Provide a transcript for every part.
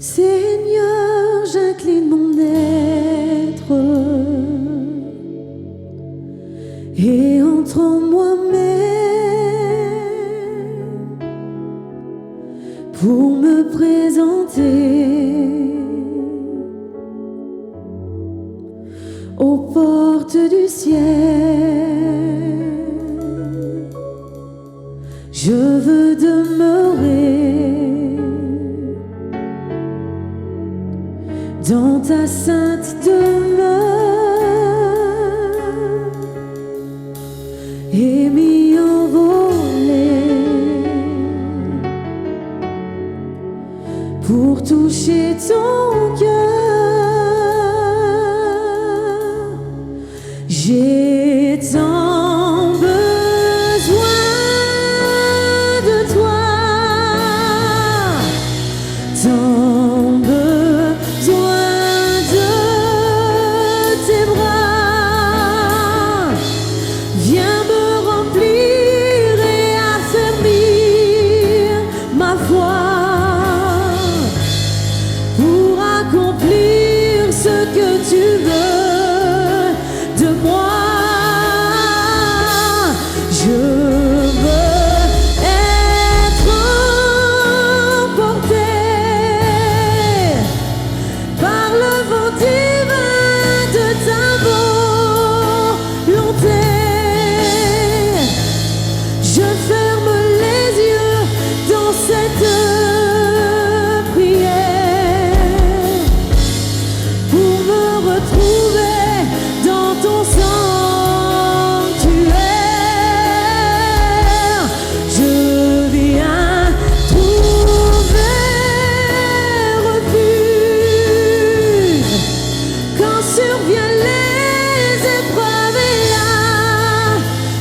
Seigneur, j'incline mon être et entre en moi-même pour me présenter aux portes du ciel. Je veux demeurer dans ta sainte demeure et m'y envoler pour toucher ton cœur. J'ai tant besoin de toi, tant besoin de tes bras. Viens me remplir et affermir ma foi pour accomplir ce que tu veux de moi. Je veux être emporté par le vent divin de ta volonté. Je ferme les yeux dans cette prière pour me retrouver dans ton sanctuaire. Je viens trouver refuge quand surviennent les épreuves et la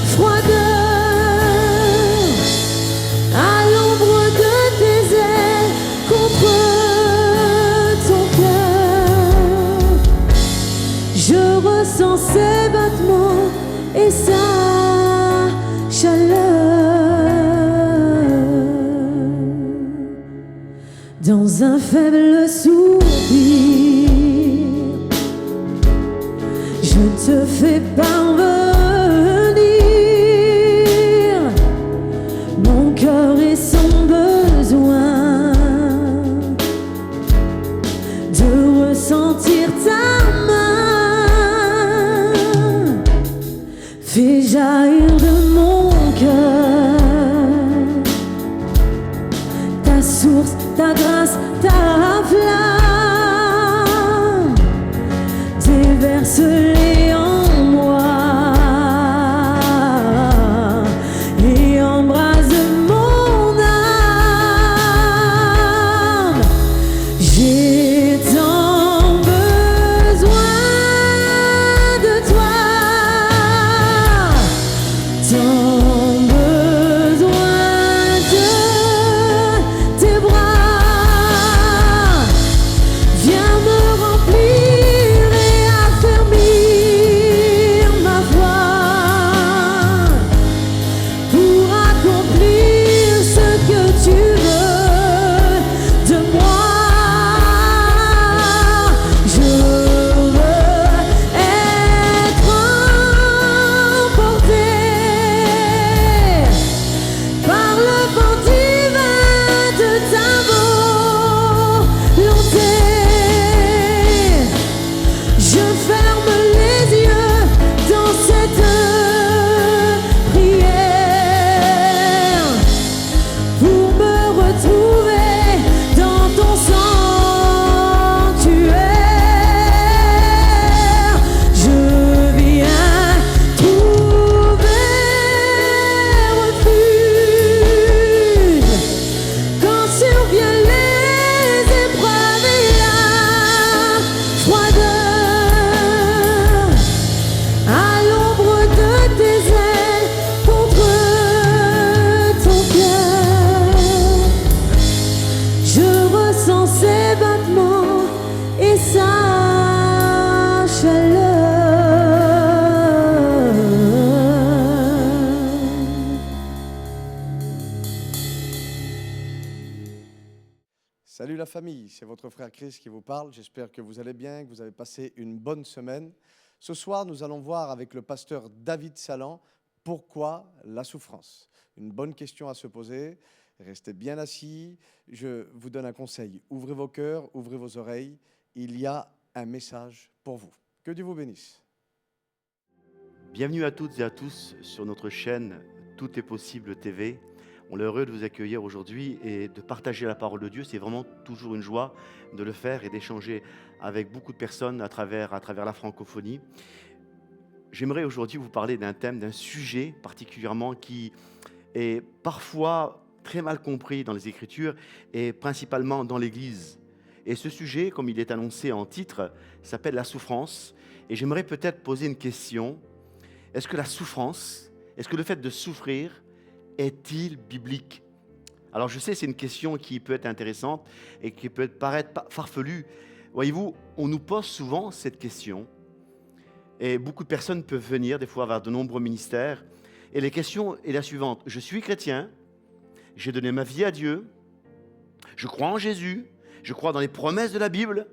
froideur. À l'ombre de tes ailes, contre ton cœur, je ressens ses battements et sa chaleur. Dans un faible soupir, je te fais parvenir mon cœur et son besoin de ressentir ta main. Fais jaillir de mon cœur ta source, ta grâce, ta flamme. Déverse-les en moi Salut la famille, c'est votre frère Chris qui vous parle. J'espère que vous allez bien, que vous avez passé une bonne semaine. Ce soir, nous allons voir avec le pasteur David Salan pourquoi la souffrance. Une bonne question à se poser. Restez bien assis. Je vous donne un conseil. Ouvrez vos cœurs, ouvrez vos oreilles. Il y a un message pour vous. Que Dieu vous bénisse. Bienvenue à toutes et à tous sur notre chaîne Tout est possible TV. On est heureux de vous accueillir aujourd'hui et de partager la parole de Dieu. C'est vraiment toujours une joie de le faire et d'échanger avec beaucoup de personnes à travers la francophonie. J'aimerais aujourd'hui vous parler d'un thème, d'un sujet particulièrement qui est parfois très mal compris dans les Écritures et principalement dans l'Église. Et ce sujet, comme il est annoncé en titre, s'appelle la souffrance. Et j'aimerais peut-être poser une question. Est-ce que la souffrance, est-ce que le fait de souffrir est-il biblique? Alors je sais, c'est une question qui peut être intéressante et qui peut paraître farfelue. Voyez-vous, on nous pose souvent cette question et beaucoup de personnes peuvent venir des fois vers de nombreux ministères. Et la question est la suivante. Je suis chrétien, j'ai donné ma vie à Dieu, je crois en Jésus, je crois dans les promesses de la Bible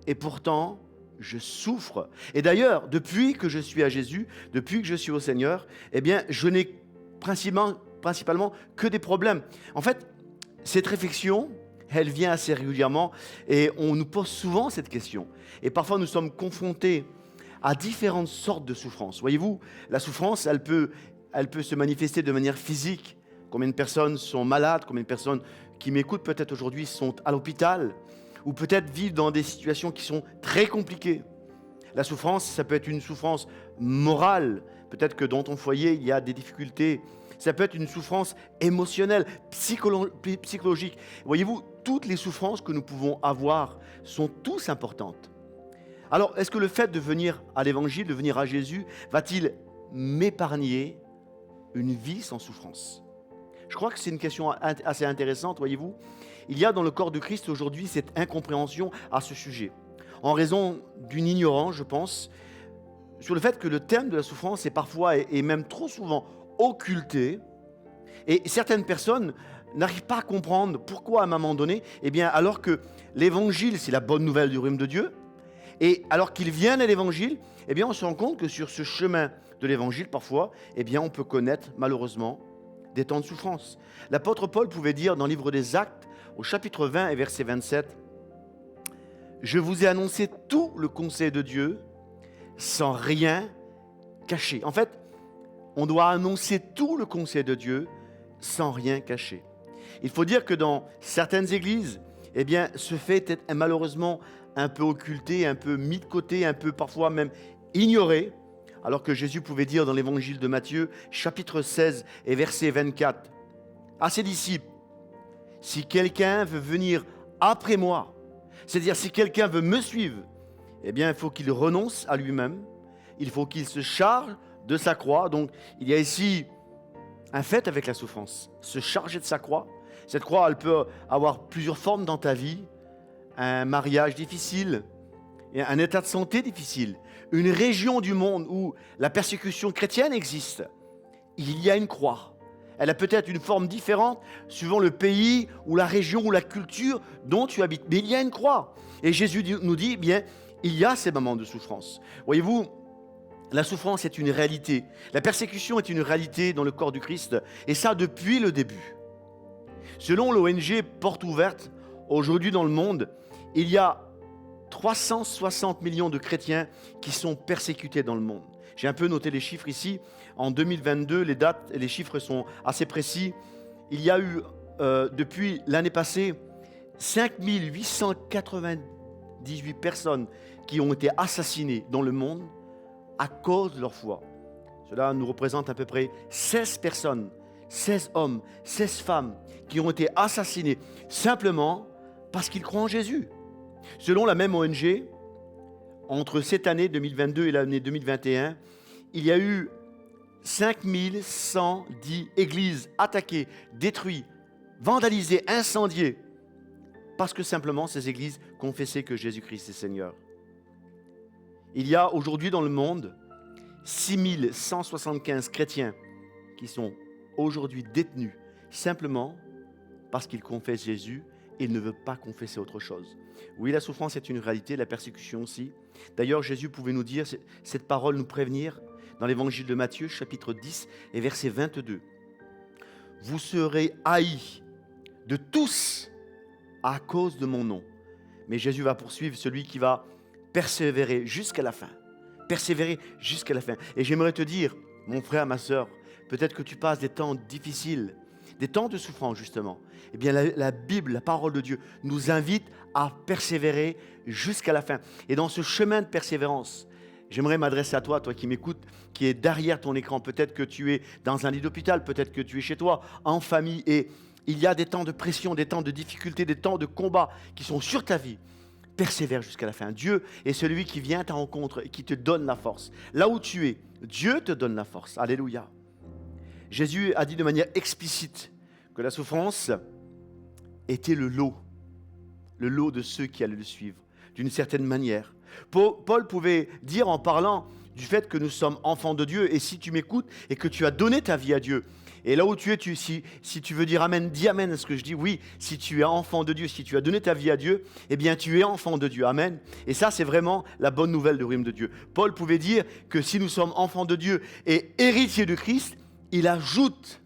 et pourtant je souffre. Et d'ailleurs, depuis que je suis à Jésus, depuis que je suis au Seigneur, eh bien, je n'ai principalement que des problèmes. En fait, cette réflexion, elle vient assez régulièrement et on nous pose souvent cette question. Et parfois, nous sommes confrontés à différentes sortes de souffrances. Voyez-vous, la souffrance, elle peut se manifester de manière physique. Combien de personnes sont malades, combien de personnes qui m'écoutent peut-être aujourd'hui sont à l'hôpital, ou peut-être vivent dans des situations qui sont très compliquées. La souffrance, ça peut être une souffrance morale. Peut-être que dans ton foyer, il y a des difficultés. Ça peut être une souffrance émotionnelle, psychologique. Voyez-vous, toutes les souffrances que nous pouvons avoir sont tous importantes. Alors, est-ce que le fait de venir à l'Évangile, de venir à Jésus, va-t-il m'épargner une vie sans souffrance? Je crois que c'est une question assez intéressante, voyez-vous. Il y a dans le corps de Christ aujourd'hui cette incompréhension à ce sujet, en raison d'une ignorance, je pense, sur le fait que le thème de la souffrance est parfois et même trop souvent occulté. Et certaines personnes n'arrivent pas à comprendre pourquoi à un moment donné, eh bien, alors que l'Évangile, c'est la bonne nouvelle du royaume de Dieu, et alors qu'ils viennent à l'Évangile, eh bien, on se rend compte que sur ce chemin de l'Évangile, parfois, eh bien, on peut connaître malheureusement des temps de souffrance. L'apôtre Paul pouvait dire dans le livre des Actes, au chapitre 20 et verset 27, « Je vous ai annoncé tout le conseil de Dieu sans rien cacher. » En fait, on doit annoncer tout le conseil de Dieu sans rien cacher. Il faut dire que dans certaines églises, eh bien, ce fait est malheureusement un peu occulté, un peu mis de côté, un peu parfois même ignoré, alors que Jésus pouvait dire dans l'évangile de Matthieu, chapitre 16 et verset 24, à ses disciples, « Si quelqu'un veut venir après moi, c'est-à-dire si quelqu'un veut me suivre, eh bien, il faut qu'il renonce à lui-même, il faut qu'il se charge de sa croix. » Donc, il y a ici un fait avec la souffrance, se charger de sa croix. Cette croix, elle peut avoir plusieurs formes dans ta vie, un mariage difficile, un état de santé difficile, une région du monde où la persécution chrétienne existe. Il y a une croix. Elle a peut-être une forme différente suivant le pays ou la région ou la culture dont tu habites. Mais il y a une croix. Et Jésus nous dit, eh bien, il y a ces moments de souffrance. Voyez-vous, la souffrance est une réalité. La persécution est une réalité dans le corps du Christ. Et ça depuis le début. Selon l'ONG Porte Ouverte, aujourd'hui dans le monde, il y a 360 millions de chrétiens qui sont persécutés dans le monde. J'ai un peu noté les chiffres ici. En 2022, les dates et les chiffres sont assez précis. Il y a eu, depuis l'année passée, 5898 personnes qui ont été assassinées dans le monde à cause de leur foi. Cela nous représente à peu près 16 personnes, 16 hommes, 16 femmes qui ont été assassinés simplement parce qu'ils croient en Jésus. Selon la même ONG, entre cette année 2022 et l'année 2021, il y a eu 5110 églises attaquées, détruites, vandalisées, incendiées, parce que simplement ces églises confessaient que Jésus-Christ est Seigneur. Il y a aujourd'hui dans le monde 6175 chrétiens qui sont aujourd'hui détenus simplement parce qu'ils confessent Jésus il ne veut pas confesser autre chose. Oui, la souffrance est une réalité, la persécution aussi. D'ailleurs, Jésus pouvait nous dire, cette parole nous prévenir, dans l'évangile de Matthieu, chapitre 10 et verset 22. Vous serez haïs de tous à cause de mon nom. Mais Jésus va poursuivre celui qui va persévérer jusqu'à la fin. Persévérer jusqu'à la fin. Et j'aimerais te dire, mon frère, ma sœur, peut-être que tu passes des temps difficiles, des temps de souffrance justement. Eh bien, la Bible, la parole de Dieu, nous invite à persévérer jusqu'à la fin. Et dans ce chemin de persévérance, j'aimerais m'adresser à toi, toi qui m'écoutes, qui est derrière ton écran. Peut-être que tu es dans un lit d'hôpital, peut-être que tu es chez toi, en famille, et il y a des temps de pression, des temps de difficulté, des temps de combat qui sont sur ta vie. Persévère jusqu'à la fin. Dieu est celui qui vient à ta rencontre et qui te donne la force. Là où tu es, Dieu te donne la force. Alléluia. Jésus a dit de manière explicite que la souffrance était le lot de ceux qui allaient le suivre, d'une certaine manière. Paul pouvait dire en parlant du fait que nous sommes enfants de Dieu, et si tu m'écoutes et que tu as donné ta vie à Dieu, et là où tu es, si tu veux dire amen, dis amen à ce que je dis. Oui, si tu es enfant de Dieu, si tu as donné ta vie à Dieu, eh bien tu es enfant de Dieu. Amen. Et ça, c'est vraiment la bonne nouvelle du royaume de Dieu. Paul pouvait dire que si nous sommes enfants de Dieu et héritiers de Christ, il ajoute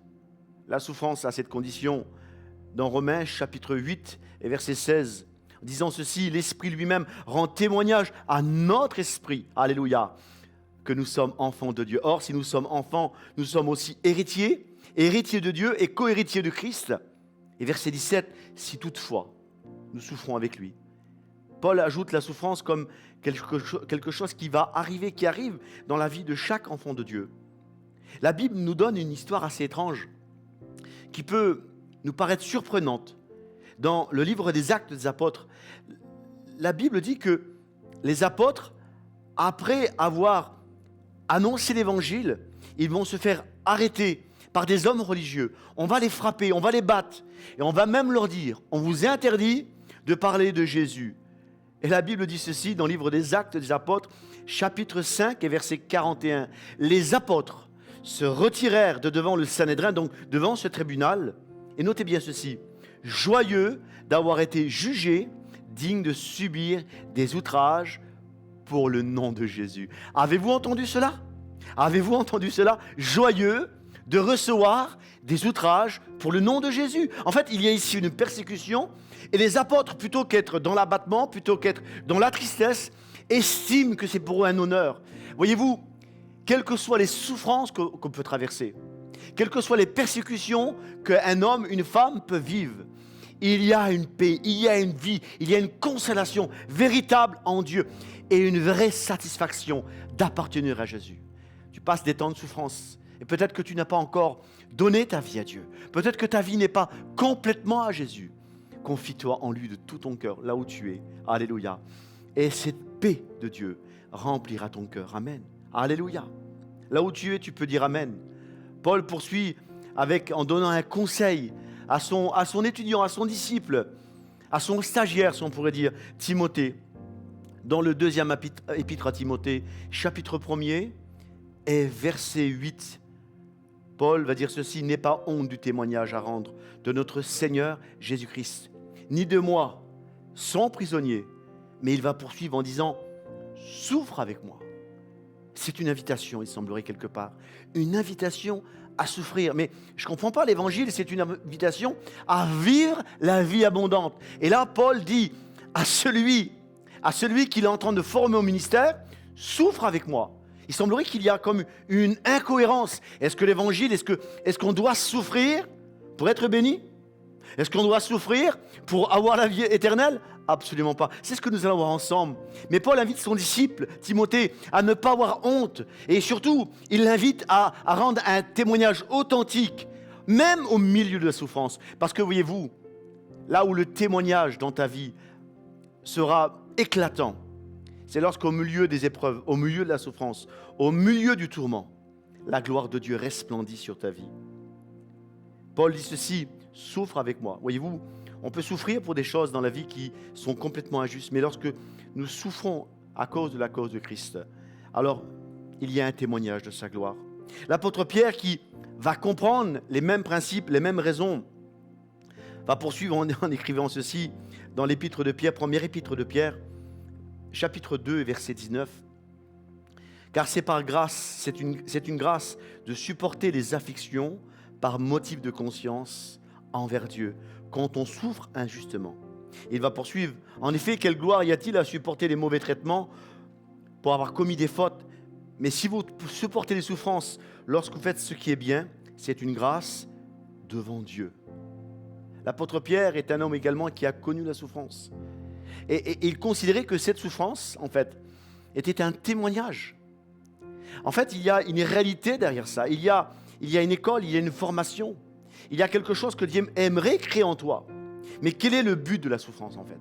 la souffrance à cette condition dans Romains chapitre 8 et verset 16. En disant ceci, l'Esprit lui-même rend témoignage à notre esprit, alléluia, que nous sommes enfants de Dieu. Or, si nous sommes enfants, nous sommes aussi héritiers de Dieu et co-héritiers de Christ. Et verset 17, si toutefois nous souffrons avec lui. Paul ajoute la souffrance comme quelque chose qui va arriver, qui arrive dans la vie de chaque enfant de Dieu. La Bible nous donne une histoire assez étrange qui peut nous paraître surprenante. Dans le livre des Actes des Apôtres, la Bible dit que les apôtres, après avoir annoncé l'évangile, ils vont se faire arrêter par des hommes religieux. On va les frapper, on va les battre. Et on va même leur dire, on vous interdit de parler de Jésus. Et la Bible dit ceci dans le livre des Actes des Apôtres, chapitre 5 et verset 41. Les apôtres se retirèrent de devant le Sanhédrin, donc devant ce tribunal. Et notez bien ceci, joyeux d'avoir été jugés, dignes de subir des outrages pour le nom de Jésus. Avez-vous entendu cela? Avez-vous entendu cela? Joyeux de recevoir des outrages pour le nom de Jésus. En fait, il y a ici une persécution et les apôtres, plutôt qu'être dans l'abattement, plutôt qu'être dans la tristesse, estiment que c'est pour eux un honneur. Voyez-vous, quelles que soient les souffrances qu'on peut traverser, quelles que soient les persécutions qu'un homme, une femme peut vivre, il y a une paix, il y a une vie, il y a une consolation véritable en Dieu et une vraie satisfaction d'appartenir à Jésus. Tu passes des temps de souffrance et peut-être que tu n'as pas encore donné ta vie à Dieu. Peut-être que ta vie n'est pas complètement à Jésus. Confie-toi en lui de tout ton cœur, là où tu es. Alléluia. Et cette paix de Dieu remplira ton cœur. Amen. Alléluia. Là où tu es, tu peux dire Amen. Paul poursuit en donnant un conseil à son étudiant, à son disciple, à son stagiaire, si on pourrait dire, Timothée. Dans le deuxième épître à Timothée, chapitre 1er et verset 8, Paul va dire ceci, « N'aie pas honte du témoignage à rendre de notre Seigneur Jésus-Christ, ni de moi, son prisonnier. » Mais il va poursuivre en disant, « Souffre avec moi. » C'est une invitation, il semblerait quelque part, une invitation à souffrir. Mais je ne comprends pas l'évangile, c'est une invitation à vivre la vie abondante. Et là, Paul dit à celui qu'il est en train de former au ministère, souffre avec moi. Il semblerait qu'il y a comme une incohérence. Est-ce que l'évangile, est-ce qu'on doit souffrir pour être béni? Est-ce qu'on doit souffrir pour avoir la vie éternelle? Absolument pas. C'est ce que nous allons voir ensemble. Mais Paul invite son disciple, Timothée, à ne pas avoir honte. Et surtout, il l'invite à rendre un témoignage authentique, même au milieu de la souffrance. Parce que voyez-vous, là où le témoignage dans ta vie sera éclatant, c'est lorsqu'au milieu des épreuves, au milieu de la souffrance, au milieu du tourment, la gloire de Dieu resplendit sur ta vie. Paul dit ceci, souffre avec moi. Voyez-vous, on peut souffrir pour des choses dans la vie qui sont complètement injustes, mais lorsque nous souffrons à cause de la cause de Christ, alors il y a un témoignage de sa gloire. L'apôtre Pierre qui va comprendre les mêmes principes, les mêmes raisons, va poursuivre en écrivant ceci dans l'épître de Pierre, première épître de Pierre, chapitre 2, verset 19. Car c'est par grâce, c'est une grâce de supporter les afflictions par motif de conscience envers Dieu, quand on souffre injustement. Il va poursuivre. En effet, quelle gloire y a-t-il à supporter les mauvais traitements pour avoir commis des fautes? Mais si vous supportez les souffrances lorsque vous faites ce qui est bien, c'est une grâce devant Dieu. L'apôtre Pierre est un homme également qui a connu la souffrance. Et il considérait que cette souffrance, en fait, était un témoignage. En fait, il y a une réalité derrière ça. Il y a une école, il y a une formation. Il y a quelque chose que Dieu aimerait créer en toi. Mais quel est le but de la souffrance, en fait?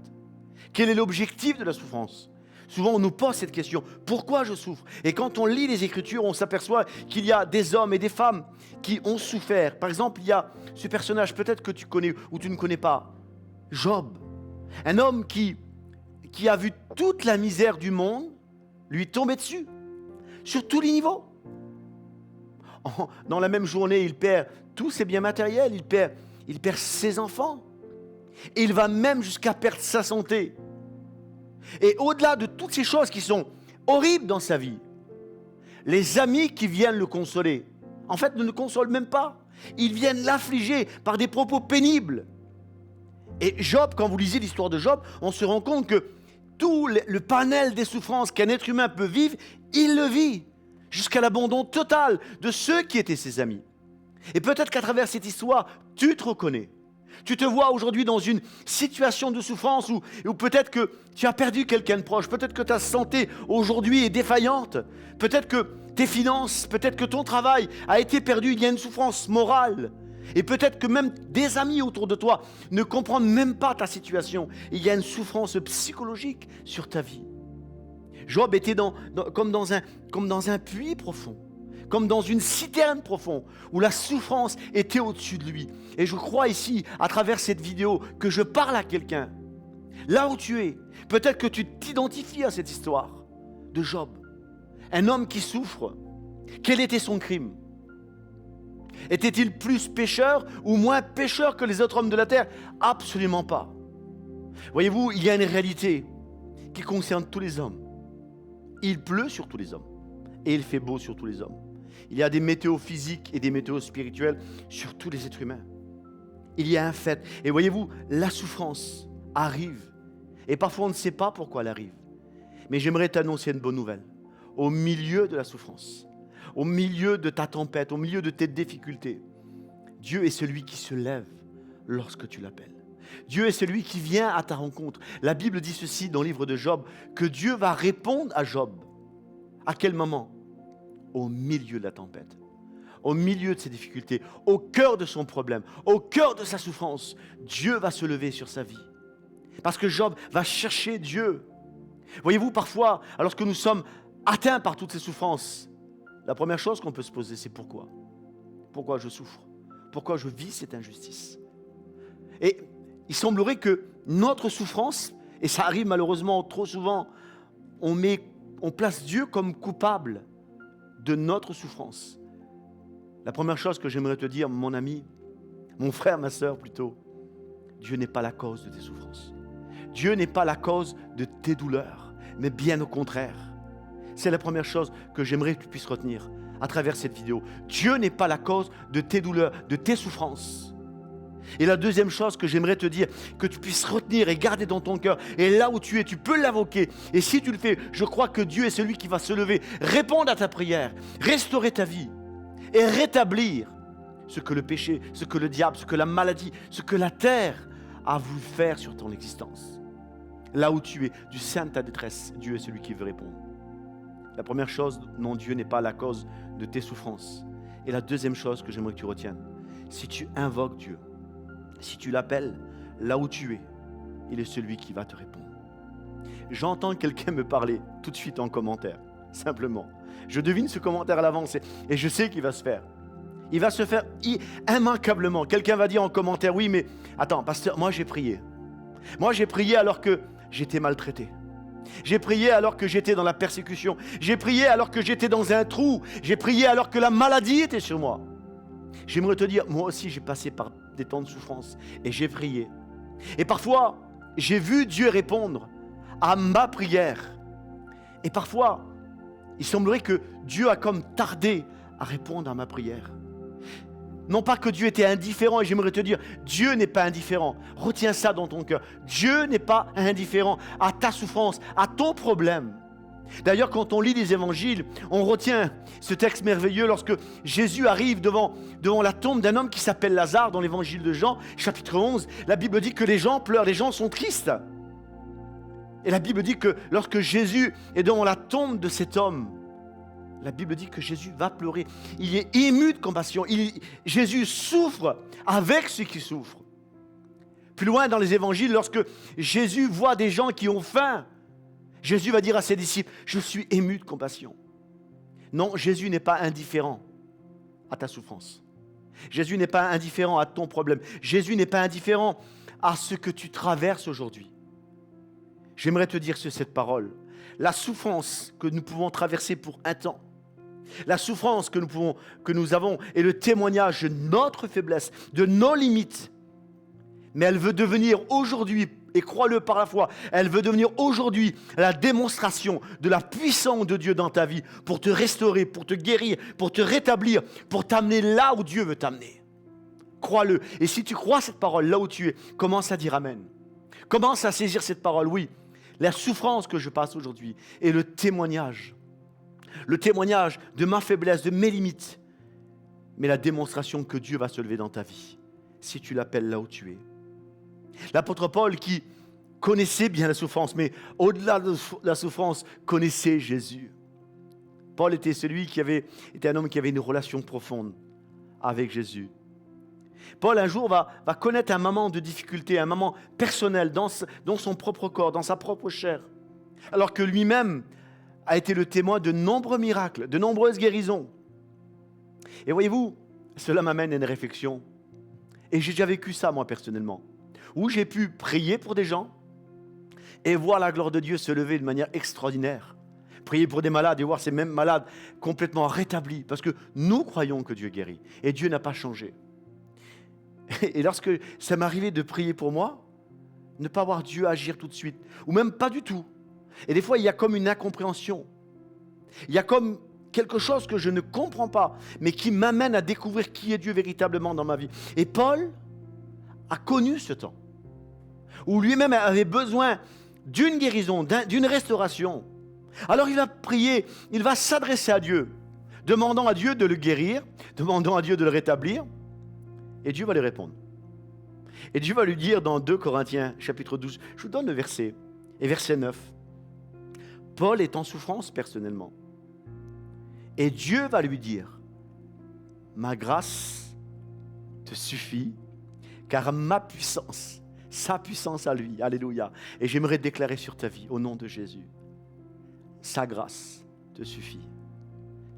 Quel est l'objectif de la souffrance? Souvent, on nous pose cette question. Pourquoi je souffre? Et quand on lit les Écritures, on s'aperçoit qu'il y a des hommes et des femmes qui ont souffert. Par exemple, il y a ce personnage, peut-être que tu connais ou tu ne connais pas, Job. Un homme qui a vu toute la misère du monde lui tomber dessus, sur tous les niveaux. Dans la même journée, il perd tous ses biens matériels, il perd ses enfants. Et il va même jusqu'à perdre sa santé. Et au-delà de toutes ces choses qui sont horribles dans sa vie, les amis qui viennent le consoler, en fait, ne le consolent même pas. Ils viennent l'affliger par des propos pénibles. Et Job, quand vous lisez l'histoire de Job, on se rend compte que tout le panel des souffrances qu'un être humain peut vivre, il le vit, jusqu'à l'abandon total de ceux qui étaient ses amis. Et peut-être qu'à travers cette histoire, tu te reconnais. Tu te vois aujourd'hui dans une situation de souffrance où peut-être que tu as perdu quelqu'un de proche, peut-être que ta santé aujourd'hui est défaillante, peut-être que tes finances, peut-être que ton travail a été perdu, il y a une souffrance morale. Et peut-être que même des amis autour de toi ne comprennent même pas ta situation. Il y a une souffrance psychologique sur ta vie. Job était comme dans un puits profond, comme dans une citerne profonde, où la souffrance était au-dessus de lui. Et je crois ici, à travers cette vidéo, que je parle à quelqu'un. Là où tu es, peut-être que tu t'identifies à cette histoire de Job. Un homme qui souffre. Quel était son crime? Était-il plus pécheur ou moins pécheur que les autres hommes de la terre? Absolument pas. Voyez-vous, il y a une réalité qui concerne tous les hommes. Il pleut sur tous les hommes et il fait beau sur tous les hommes. Il y a des météos physiques et des météos spirituels sur tous les êtres humains. Il y a un fait. Et voyez-vous, la souffrance arrive. Et parfois, on ne sait pas pourquoi elle arrive. Mais j'aimerais t'annoncer une bonne nouvelle. Au milieu de la souffrance, au milieu de ta tempête, au milieu de tes difficultés, Dieu est celui qui se lève lorsque tu l'appelles. Dieu est celui qui vient à ta rencontre. La Bible dit ceci dans le livre de Job, que Dieu va répondre à Job. À quel moment? Au milieu de la tempête, au milieu de ses difficultés, au cœur de son problème, au cœur de sa souffrance, Dieu va se lever sur sa vie. Parce que Job va chercher Dieu. Voyez-vous, parfois, alors que nous sommes atteints par toutes ces souffrances, la première chose qu'on peut se poser, c'est pourquoi? Pourquoi je souffre? Pourquoi je vis cette injustice? Et il semblerait que notre souffrance, et ça arrive malheureusement trop souvent, on place Dieu comme coupable de notre souffrance. La première chose que j'aimerais te dire, mon ami, mon frère, ma sœur plutôt, Dieu n'est pas la cause de tes souffrances. Dieu n'est pas la cause de tes douleurs, mais bien au contraire. C'est la première chose que j'aimerais que tu puisses retenir à travers cette vidéo. Dieu n'est pas la cause de tes douleurs, de tes souffrances. Et la deuxième chose que j'aimerais te dire, que tu puisses retenir et garder dans ton cœur, et là où tu es, tu peux l'invoquer. Et si tu le fais, je crois que Dieu est celui qui va se lever, répondre à ta prière, restaurer ta vie et rétablir ce que le péché, ce que le diable, ce que la maladie, ce que la terre a voulu faire sur ton existence. Là où tu es, du sein de ta détresse, Dieu est celui qui veut répondre. La première chose, non, Dieu n'est pas la cause de tes souffrances. Et la deuxième chose que j'aimerais que tu retiennes, si tu invoques Dieu, si tu l'appelles là où tu es, il est celui qui va te répondre. J'entends quelqu'un me parler tout de suite en commentaire, simplement. Je devine ce commentaire à l'avance et je sais qu'il va se faire. Il va se faire immanquablement. Quelqu'un va dire en commentaire, oui, mais attends, pasteur, moi j'ai prié. Moi j'ai prié alors que j'étais maltraité. J'ai prié alors que j'étais dans la persécution. J'ai prié alors que j'étais dans un trou. J'ai prié alors que la maladie était sur moi. J'aimerais te dire, moi aussi j'ai passé par des temps de souffrance et j'ai prié. Et parfois, j'ai vu Dieu répondre à ma prière. Et parfois, il semblerait que Dieu a comme tardé à répondre à ma prière. Non pas que Dieu était indifférent, et j'aimerais te dire, Dieu n'est pas indifférent. Retiens ça dans ton cœur. Dieu n'est pas indifférent à ta souffrance, à ton problème. D'ailleurs, quand on lit les évangiles, on retient ce texte merveilleux lorsque Jésus arrive devant la tombe d'un homme qui s'appelle Lazare dans l'évangile de Jean, chapitre 11. La Bible dit que les gens pleurent, les gens sont tristes. Et la Bible dit que lorsque Jésus est devant la tombe de cet homme, la Bible dit que Jésus va pleurer. Il est ému de compassion. Jésus souffre avec ceux qui souffrent. Plus loin dans les évangiles, lorsque Jésus voit des gens qui ont faim, Jésus va dire à ses disciples, je suis ému de compassion. Non, Jésus n'est pas indifférent à ta souffrance. Jésus n'est pas indifférent à ton problème. Jésus n'est pas indifférent à ce que tu traverses aujourd'hui. J'aimerais te dire sur cette parole, la souffrance que nous pouvons traverser pour un temps, la souffrance que nous avons est le témoignage de notre faiblesse, de nos limites. Mais elle veut devenir aujourd'hui, et crois-le par la foi, elle veut devenir aujourd'hui la démonstration de la puissance de Dieu dans ta vie pour te restaurer, pour te guérir, pour te rétablir, pour t'amener là où Dieu veut t'amener. Crois-le. Et si tu crois cette parole là où tu es, commence à dire Amen. Commence à saisir cette parole. Oui, la souffrance que je passe aujourd'hui est le témoignage de ma faiblesse, de mes limites, mais la démonstration que Dieu va se lever dans ta vie, si tu l'appelles là où tu es. L'apôtre Paul, qui connaissait bien la souffrance, mais au-delà de la souffrance, connaissait Jésus. Paul était était un homme qui avait une relation profonde avec Jésus. Paul, un jour, va connaître un moment de difficulté, un moment personnel dans son propre corps, dans sa propre chair, alors que lui-même a été le témoin de nombreux miracles, de nombreuses guérisons. Et voyez-vous, cela m'amène à une réflexion. Et j'ai déjà vécu ça, moi, personnellement, où j'ai pu prier pour des gens et voir la gloire de Dieu se lever de manière extraordinaire. Prier pour des malades et voir ces mêmes malades complètement rétablis, parce que nous croyons que Dieu guérit, et Dieu n'a pas changé. Et lorsque ça m'arrivait de prier pour moi, ne pas voir Dieu agir tout de suite, ou même pas du tout. Et des fois, il y a comme une incompréhension. Il y a comme quelque chose que je ne comprends pas, mais qui m'amène à découvrir qui est Dieu véritablement dans ma vie. Et Paul a connu ce temps, où lui-même avait besoin d'une guérison, d'une restauration. Alors il va prier, il va s'adresser à Dieu, demandant à Dieu de le guérir, demandant à Dieu de le rétablir. Et Dieu va lui répondre. Et Dieu va lui dire dans 2 Corinthiens, chapitre 12, je vous donne le verset, et verset 9. Paul est en souffrance personnellement. Et Dieu va lui dire, ma grâce te suffit, car ma puissance, sa puissance à lui, alléluia. Et j'aimerais déclarer sur ta vie, au nom de Jésus, sa grâce te suffit,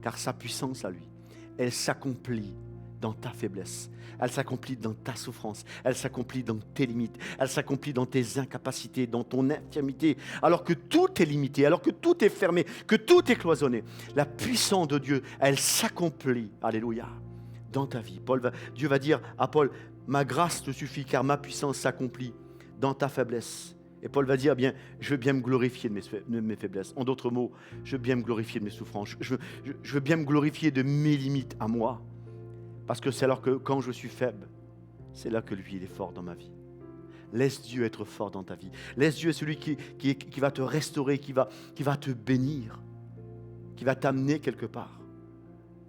car sa puissance à lui, elle s'accomplit dans ta faiblesse, elle s'accomplit dans ta souffrance, elle s'accomplit dans tes limites, elle s'accomplit dans tes incapacités, dans ton infirmité, alors que tout est limité, alors que tout est fermé, que tout est cloisonné. La puissance de Dieu, elle s'accomplit, alléluia, dans ta vie. Dieu va dire à Paul, ma grâce te suffit car ma puissance s'accomplit dans ta faiblesse. Et Paul va dire, bien, je veux bien me glorifier de mes faiblesses. En d'autres mots, je veux bien me glorifier de mes souffrances. Je veux bien me glorifier de mes limites à moi. Parce que c'est alors que quand je suis faible, c'est là que lui, il est fort dans ma vie. Laisse Dieu être fort dans ta vie. Laisse Dieu être celui qui va te restaurer, qui va te bénir, qui va t'amener quelque part.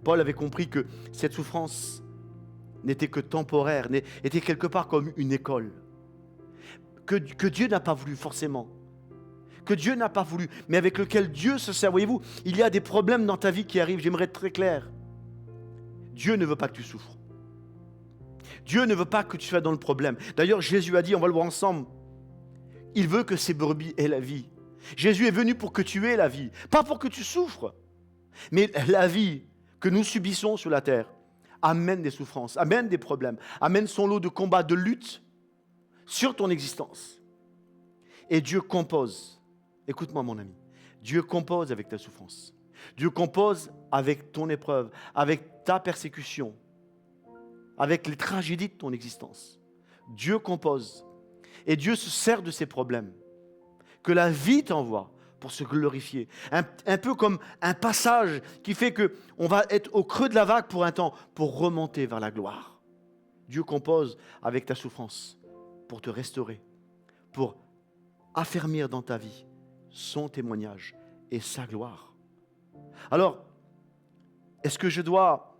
Paul avait compris que cette souffrance n'était que temporaire, était quelque part comme une école. Que Dieu n'a pas voulu forcément. Que Dieu n'a pas voulu, mais avec lequel Dieu se sert. Voyez-vous, il y a des problèmes dans ta vie qui arrivent, j'aimerais être très clair. Dieu ne veut pas que tu souffres. Dieu ne veut pas que tu sois dans le problème. D'ailleurs, Jésus a dit, on va le voir ensemble, il veut que ses brebis aient la vie. Jésus est venu pour que tu aies la vie, pas pour que tu souffres. Mais la vie que nous subissons sur la terre amène des souffrances, amène des problèmes, amène son lot de combats, de luttes sur ton existence. Et Dieu compose, écoute-moi mon ami, Dieu compose avec ta souffrance. Dieu compose avec ton épreuve, avec ta persécution. avec les tragédies de ton existence. Dieu compose et Dieu se sert de ces problèmes que la vie t'envoie pour se glorifier. Un peu comme un passage qui fait qu'on va être au creux de la vague pour un temps, pour remonter vers la gloire. Dieu compose avec ta souffrance pour te restaurer, pour affermir dans ta vie son témoignage et sa gloire. Alors, est-ce que je dois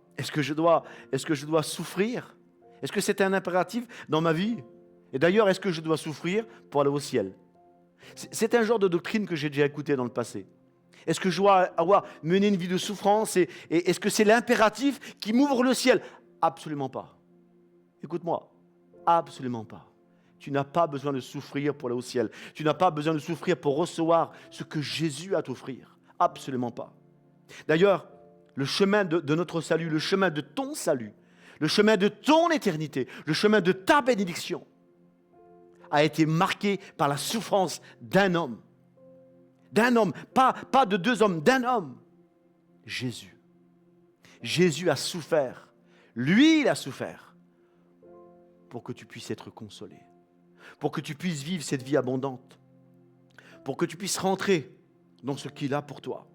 souffrir? Est-ce que c'est un impératif dans ma vie? Et d'ailleurs, est-ce que je dois souffrir pour aller au ciel? C'est un genre de doctrine que j'ai déjà écouté dans le passé. Est-ce que je dois mener une vie de souffrance et est-ce que c'est l'impératif qui m'ouvre le ciel? Absolument pas. Écoute-moi, absolument pas. Tu n'as pas besoin de souffrir pour aller au ciel. Tu n'as pas besoin de souffrir pour recevoir ce que Jésus a à t'offrir. Absolument pas. D'ailleurs, le chemin de notre salut, le chemin de ton salut, le chemin de ton éternité, le chemin de ta bénédiction a été marqué par la souffrance d'un homme. D'un homme, pas de deux hommes, d'un homme. Jésus. Jésus a souffert. Lui, il a souffert pour que tu puisses être consolé, pour que tu puisses vivre cette vie abondante, pour que tu puisses rentrer dans ce qu'il a pour toi.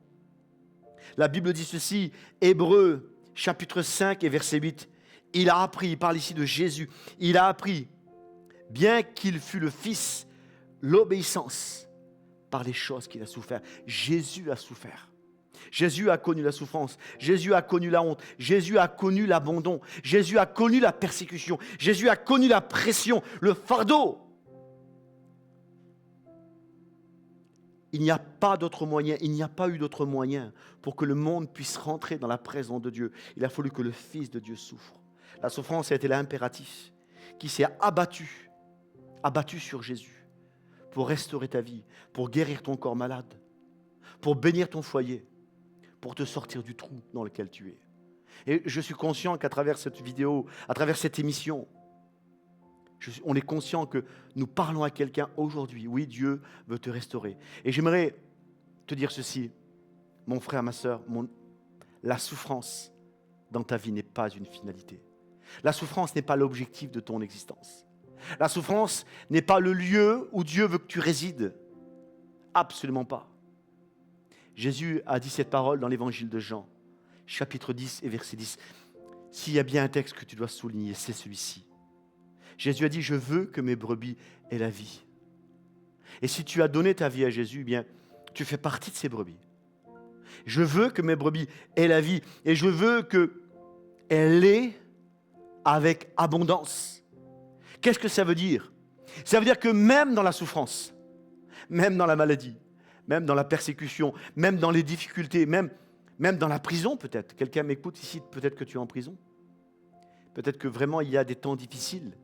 La Bible dit ceci, Hébreux, chapitre 5 et verset 8. Il a appris, il parle ici de Jésus, il a appris, bien qu'il fût le Fils, l'obéissance par les choses qu'il a souffert. Jésus a souffert. Jésus a connu la souffrance. Jésus a connu la honte. Jésus a connu l'abandon. Jésus a connu la persécution. Jésus a connu la pression, le fardeau. Il n'y a pas d'autre moyen, il n'y a pas eu d'autre moyen pour que le monde puisse rentrer dans la présence de Dieu. Il a fallu que le Fils de Dieu souffre. La souffrance a été l'impératif qui s'est abattu sur Jésus pour restaurer ta vie, pour guérir ton corps malade, pour bénir ton foyer, pour te sortir du trou dans lequel tu es. Et je suis conscient qu'à travers cette vidéo, à travers cette émission, on est conscient que nous parlons à quelqu'un aujourd'hui. Oui, Dieu veut te restaurer. Et j'aimerais te dire ceci, mon frère, ma sœur, la souffrance dans ta vie n'est pas une finalité. La souffrance n'est pas l'objectif de ton existence. La souffrance n'est pas le lieu où Dieu veut que tu résides. Absolument pas. Jésus a dit cette parole dans l'évangile de Jean, chapitre 10 et verset 10. S'il y a bien un texte que tu dois souligner, c'est celui-ci. Jésus a dit, je veux que mes brebis aient la vie. Et si tu as donné ta vie à Jésus, eh bien, tu fais partie de ces brebis. Je veux que mes brebis aient la vie et je veux qu'elle l'ait avec abondance. Qu'est-ce que ça veut dire? Ça veut dire que même dans la souffrance, même dans la maladie, même dans la persécution, même dans les difficultés, même dans la prison peut-être. Quelqu'un m'écoute ici, peut-être que tu es en prison. Peut-être que vraiment il y a des temps difficiles.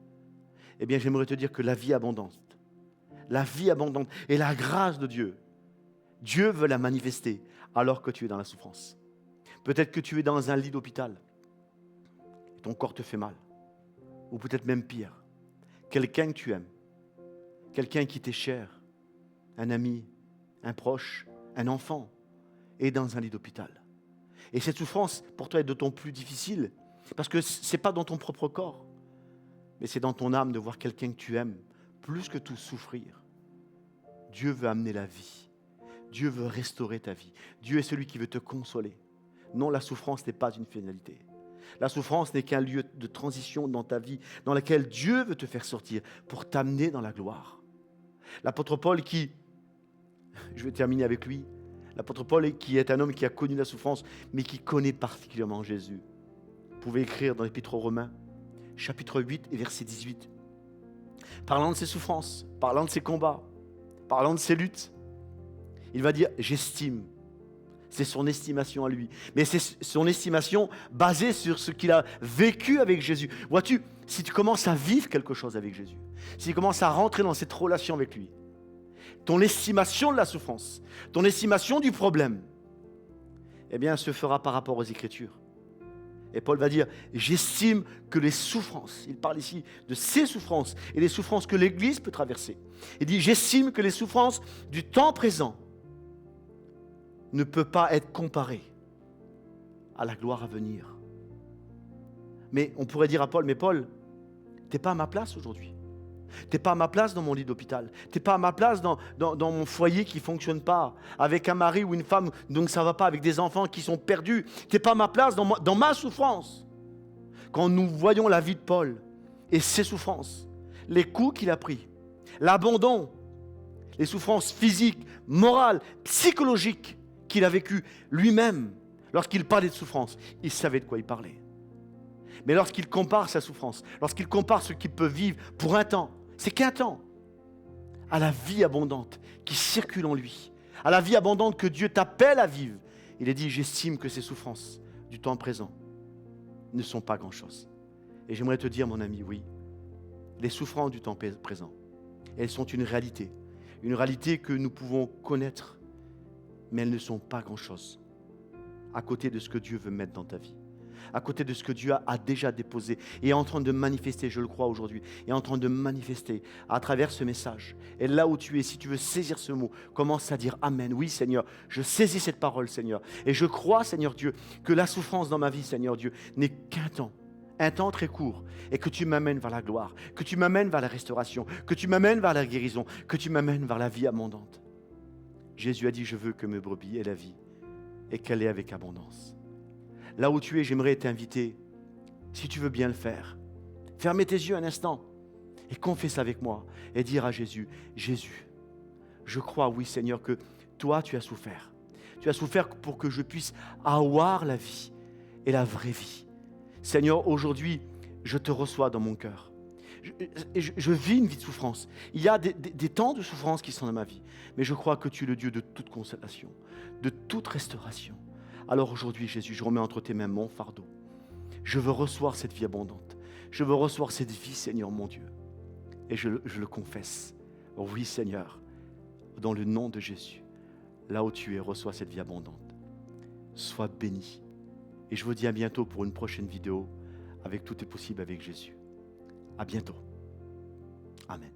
Eh bien, j'aimerais te dire que la vie abondante et la grâce de Dieu, Dieu veut la manifester alors que tu es dans la souffrance. Peut-être que tu es dans un lit d'hôpital et ton corps te fait mal. Ou peut-être même pire, quelqu'un que tu aimes, quelqu'un qui t'est cher, un ami, un proche, un enfant, est dans un lit d'hôpital. Et cette souffrance, pour toi, est d'autant plus difficile parce que ce n'est pas dans ton propre corps, mais c'est dans ton âme de voir quelqu'un que tu aimes, plus que tout souffrir. Dieu veut amener la vie. Dieu veut restaurer ta vie. Dieu est celui qui veut te consoler. Non, la souffrance n'est pas une finalité. La souffrance n'est qu'un lieu de transition dans ta vie, dans lequel Dieu veut te faire sortir pour t'amener dans la gloire. L'apôtre Paul je vais terminer avec lui, l'apôtre Paul qui est un homme qui a connu la souffrance, mais qui connaît particulièrement Jésus. Vous pouvez écrire dans l'Épître aux Romains, chapitre 8 et verset 18. Parlant de ses souffrances, parlant de ses combats, parlant de ses luttes, il va dire « j'estime ». C'est son estimation à lui. Mais c'est son estimation basée sur ce qu'il a vécu avec Jésus. Vois-tu, si tu commences à vivre quelque chose avec Jésus, si tu commences à rentrer dans cette relation avec lui, ton estimation de la souffrance, ton estimation du problème, eh bien, se fera par rapport aux Écritures. Et Paul va dire, j'estime que les souffrances, il parle ici de ces souffrances et les souffrances que l'Église peut traverser. Il dit, j'estime que les souffrances du temps présent ne peut pas être comparé à la gloire à venir. Mais on pourrait dire à Paul, mais Paul, tu n'es pas à ma place aujourd'hui. Tu n'es pas à ma place dans mon lit d'hôpital. Tu n'es pas à ma place dans mon foyer qui ne fonctionne pas, avec un mari ou une femme donc ça ne va pas, avec des enfants qui sont perdus. Tu n'es pas à ma place dans ma souffrance. Quand nous voyons la vie de Paul et ses souffrances, les coups qu'il a pris, l'abandon, les souffrances physiques, morales, psychologiques qu'il a vécues lui-même, lorsqu'il parlait de souffrance, il savait de quoi il parlait. Mais lorsqu'il compare sa souffrance, lorsqu'il compare ce qu'il peut vivre pour un temps, c'est qu'un temps, à la vie abondante qui circule en lui, à la vie abondante que Dieu t'appelle à vivre, il a dit, j'estime que ces souffrances du temps présent ne sont pas grand-chose. Et j'aimerais te dire, mon ami, oui, les souffrances du temps présent, elles sont une réalité que nous pouvons connaître, mais elles ne sont pas grand-chose à côté de ce que Dieu veut mettre dans ta vie, à côté de ce que Dieu a déjà déposé et est en train de manifester, je le crois aujourd'hui, est en train de manifester à travers ce message. Et là où tu es, si tu veux saisir ce mot, commence à dire Amen. Oui, Seigneur, je saisis cette parole, Seigneur. Et je crois, Seigneur Dieu, que la souffrance dans ma vie, Seigneur Dieu, n'est qu'un temps. Un temps très court, et que tu m'amènes vers la gloire, que tu m'amènes vers la restauration, que tu m'amènes vers la guérison, que tu m'amènes vers la vie abondante. Jésus a dit, je veux que mes brebis aient la vie, et qu'elle ait avec abondance. Là où tu es, j'aimerais t'inviter, si tu veux bien le faire, fermez tes yeux un instant, et confesse avec moi, et dire à Jésus, Jésus, je crois, oui Seigneur, que toi tu as souffert. Tu as souffert pour que je puisse avoir la vie, et la vraie vie. Seigneur, aujourd'hui, je te reçois dans mon cœur. Je vis une vie de souffrance. Il y a des temps de souffrance qui sont dans ma vie. Mais je crois que tu es le Dieu de toute consolation, de toute restauration. Alors aujourd'hui, Jésus, je remets entre tes mains mon fardeau. Je veux recevoir cette vie abondante. Je veux recevoir cette vie, Seigneur, mon Dieu. Et je le confesse. Oui, Seigneur, dans le nom de Jésus, là où tu es, reçois cette vie abondante. Sois béni. Et je vous dis à bientôt pour une prochaine vidéo avec Tout est possible avec Jésus. À bientôt. Amen.